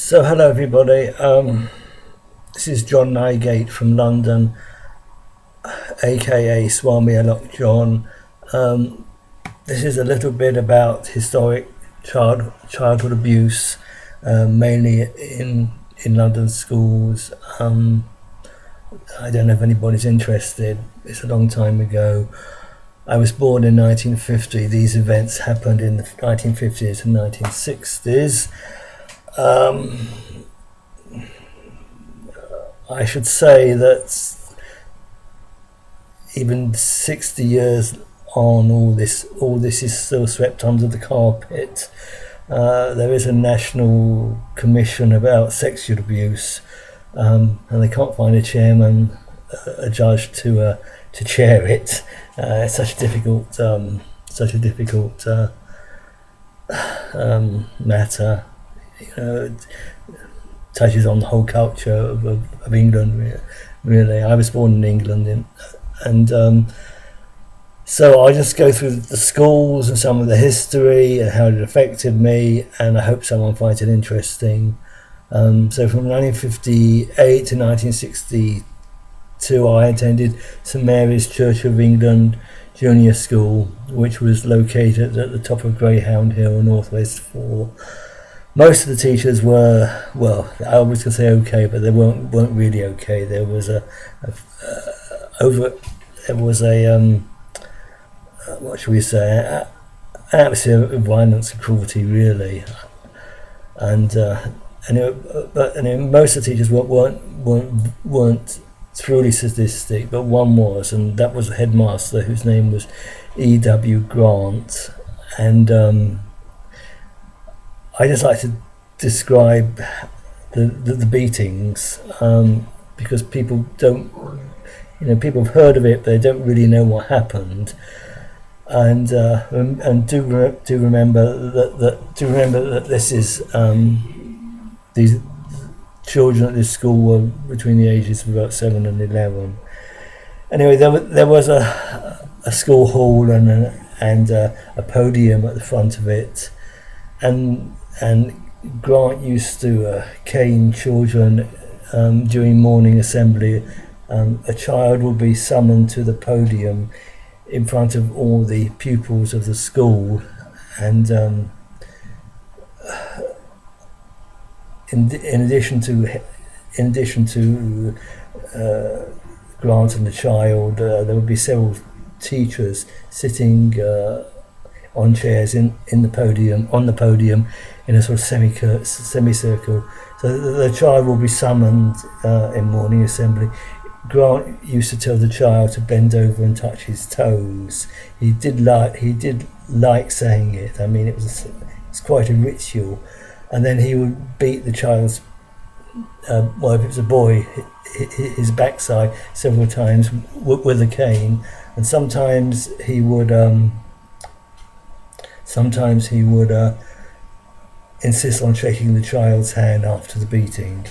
So hello everybody. This is John Nygate from London, aka Swami Alok John. This is a little bit about historic childhood abuse, mainly in London schools. I don't know if anybody's interested. It's a long time ago. I was born in 1950. These events happened in the 1950s and 1960s. I should say that even 60 years on, all this is still swept under the carpet. There is a national commission about sexual abuse, and they can't find a chairman, a judge to chair it. It's such a difficult matter. Touches on the whole culture of England, really. I was born in England, so I just go through the schools and some of the history and how it affected me, and I hope someone finds it interesting. So from 1958 to 1962, I attended St Mary's Church of England Junior School, which was located at the top of Greyhound Hill, Northwest 4. Most of the teachers were, well, I was going to say okay, but they weren't really okay. There was what should we say, an atmosphere of violence and cruelty, really. And most of the teachers weren't truly sadistic, but one was, and that was the headmaster, whose name was E.W. Grant. And I just like to describe the beatings, because people don't, people have heard of it, but they don't really know what happened. And do remember that this is these children at this school were between the ages of about 7 and 11. Anyway, there was a school hall and a podium at the front of it, and Grant used to cane children during morning assembly. A child would be summoned to the podium in front of all the pupils of the school, and in addition to Grant and the child, there would be several teachers sitting on chairs on the podium in a sort of semicircle. So the child will be summoned in morning assembly. Grant used to tell the child to bend over and touch his toes. He did like saying it. I mean, it's quite a ritual. And then he would beat the child's, if it was a boy, his backside several times with a cane. And sometimes he would insist on shaking the child's hand after the beating.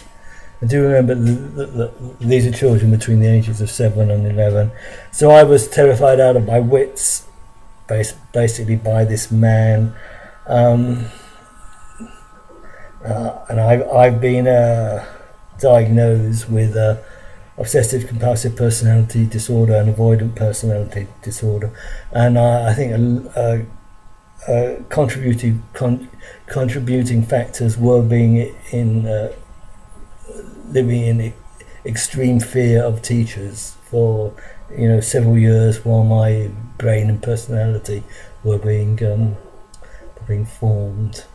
I do remember that these are children between the ages of 7 and 11. So I was terrified out of my wits, basically, by this man. And I've been diagnosed with obsessive compulsive personality disorder and avoidant personality disorder, and I think contributing factors were being living in extreme fear of teachers for several years while my brain and personality were being formed.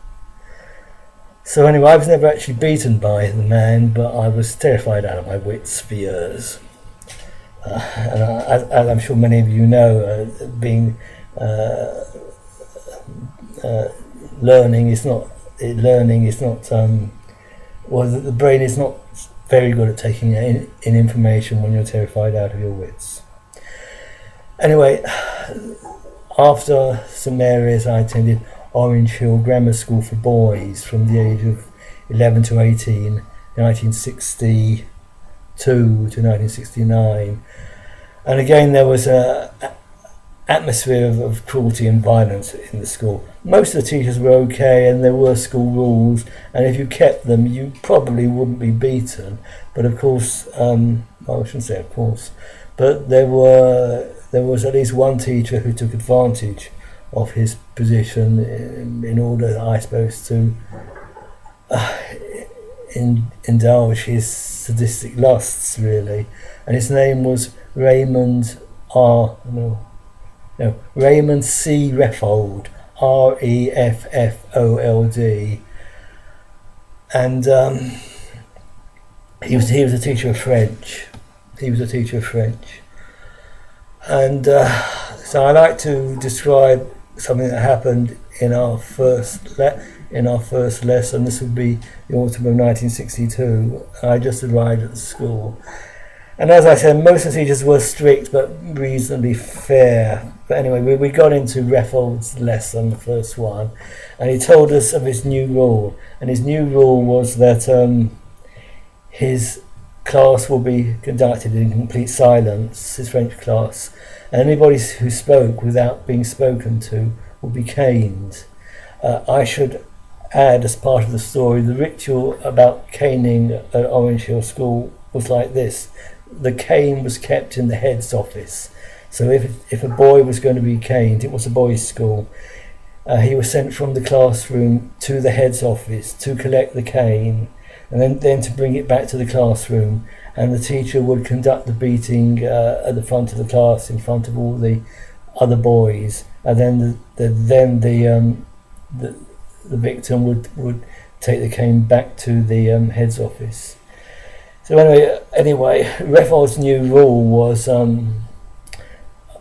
So anyway, I was never actually beaten by the man, but I was terrified out of my wits for years. And as I'm sure many of you know, learning is not. The brain is not very good at taking in information when you're terrified out of your wits. Anyway, after St Mary's, I attended Orange Hill Grammar School for Boys from the age of 11 to 18, 1962 to 1969. And again, there was atmosphere of cruelty and violence in the school. Most of the teachers were okay, and there were school rules, and if you kept them, you probably wouldn't be beaten. But of course, well, I shouldn't say of course, but there was at least one teacher who took advantage of his position in order, I suppose, to indulge his sadistic lusts, really. And his name was Raymond Raymond C. Reffold, Reffold, and he was a teacher of French. And so I like to describe something that happened in our first lesson. This would be the autumn of 1962. I just arrived at the school. And as I said, most of the teachers were strict but reasonably fair. But anyway, we got into Reffold's lesson, the first one, and he told us of his new rule. And his new rule was that his class will be conducted in complete silence, his French class, and anybody who spoke without being spoken to will be caned. I should add, as part of the story, the ritual about caning at Orange Hill School was like this. The cane was kept in the head's office. So if a boy was going to be caned, it was a boys' school, he was sent from the classroom to the head's office to collect the cane, and then to bring it back to the classroom, and the teacher would conduct the beating at the front of the class in front of all the other boys, and then the victim would take the cane back to the head's office. So anyway, Reffold's new rule was,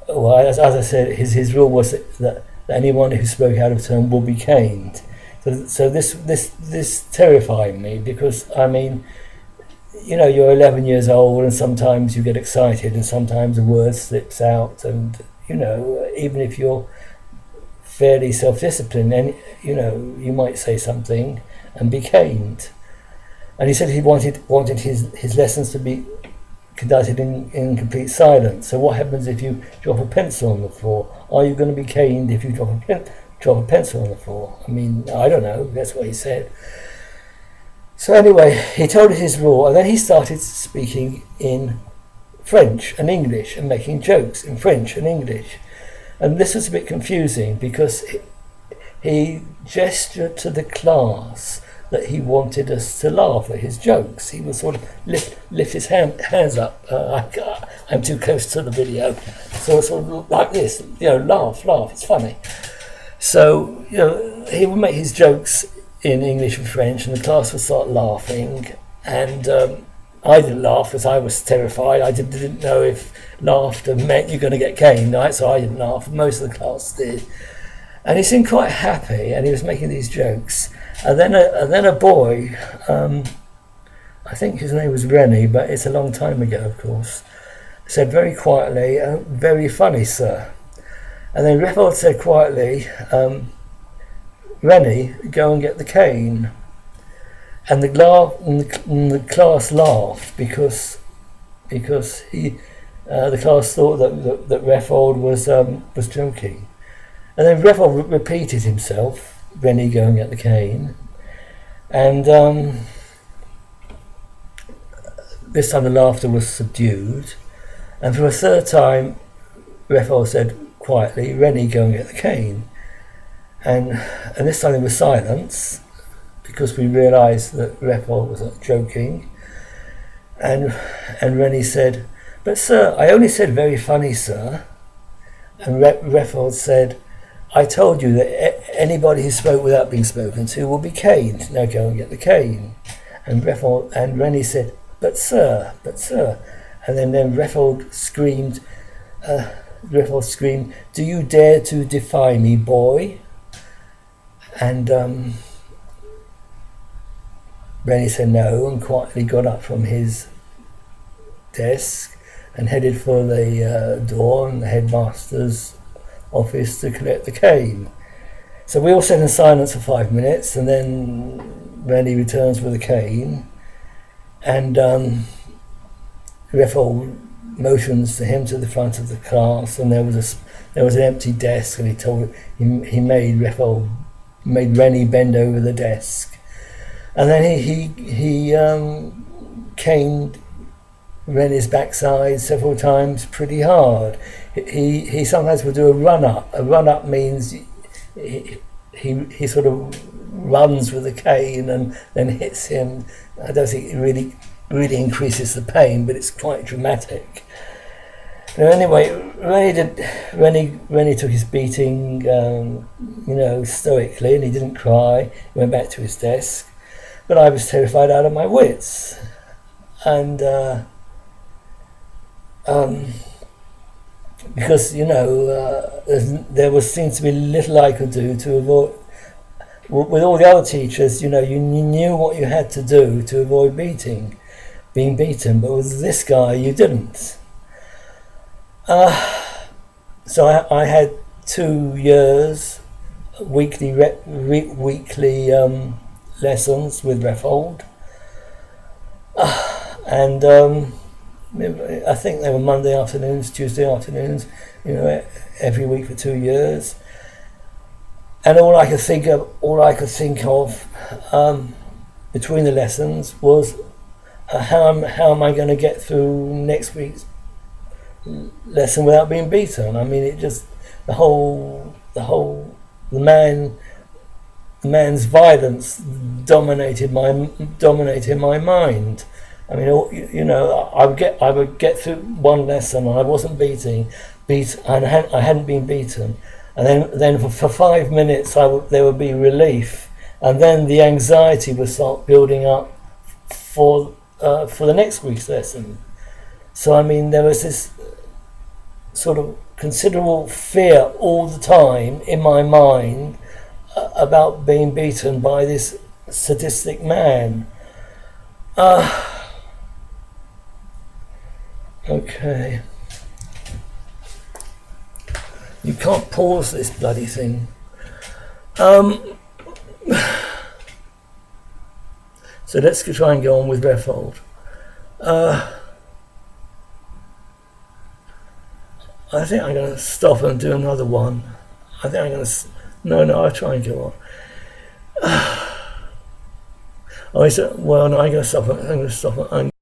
as I said, his rule was that anyone who spoke out of turn will be caned. So this terrified me, because I mean, you know, you're 11 years old, and sometimes you get excited, and sometimes a word slips out, and you know, even if you're fairly self-disciplined, and you know, you might say something and be caned. And he said he wanted his lessons to be conducted in complete silence. So what happens if you drop a pencil on the floor? Are you going to be caned if you drop a pencil on the floor? I mean, I don't know. That's what he said. So anyway, he told us his rule, and then he started speaking in French and English and making jokes in French and English. And this was a bit confusing, because he gestured to the class that he wanted us to laugh at his jokes. He would sort of lift his hands up. I'm too close to the video. So sort of like this, you know, laugh, it's funny. So, you know, he would make his jokes in English and French, and the class would start laughing. And I didn't laugh because I was terrified. I didn't know if laughter meant you're going to get caned, right? So I didn't laugh. Most of the class did. And he seemed quite happy, and he was making these jokes. And then a boy, I think his name was Rennie, but it's a long time ago, of course, said very quietly, "Very funny, sir." And then Reffold said quietly, "Rennie, go and get the cane." And the class laughed because the class thought that Reffold was joking. And then Reffold repeated himself, "Rennie, go and get the cane." And this time the laughter was subdued. And for a third time, Reffold said quietly, "Rennie, go and get the cane." And this time there was silence, because we realised that Reffold was not joking. And Rennie said, "But sir, I only said very funny, sir." And Reffold said, "I told you that anybody who spoke without being spoken to will be caned. Now go and get the cane." And Rennie said, but sir. And then Reffold screamed, "Do you dare to defy me, boy?" And Rennie said no, and quietly got up from his desk and headed for the door and the headmaster's office to collect the cane. So we all sat in silence for 5 minutes, and then Rennie returns with a cane, and Reffold motions to him to the front of the class, and there was an empty desk, and he made Rennie bend over the desk, and then he caned Rennie's backside several times pretty hard. He sometimes would do a run up. A run up means he sort of runs with the cane and then hits him. I don't think it really increases the pain, but it's quite dramatic. Now, anyway, Rennie took his beating, stoically, and he didn't cry. He went back to his desk, but I was terrified out of my wits, and because there seemed to be little I could do to avoid. With all the other teachers, you knew what you had to do to avoid being beaten, but with this guy, you didn't. So I had 2 years weekly lessons with Reffold, and I think they were Monday afternoons, Tuesday afternoons, every week for 2 years. And all I could think of between the lessons was how am I going to get through next week's lesson without being beaten. I mean, it just the man's violence dominated my mind. I mean, I would get through one lesson and I wasn't and I hadn't been beaten, and then for 5 minutes there would be relief, and then the anxiety would start building up for the next week's lesson. So I mean, there was this sort of considerable fear all the time in my mind about being beaten by this sadistic man. Okay. You can't pause this bloody thing. So let's try and go on with Reffold. I think I'm going to stop and do another one. I think I'm going to... No, I'll try and go on. I'm going to stop.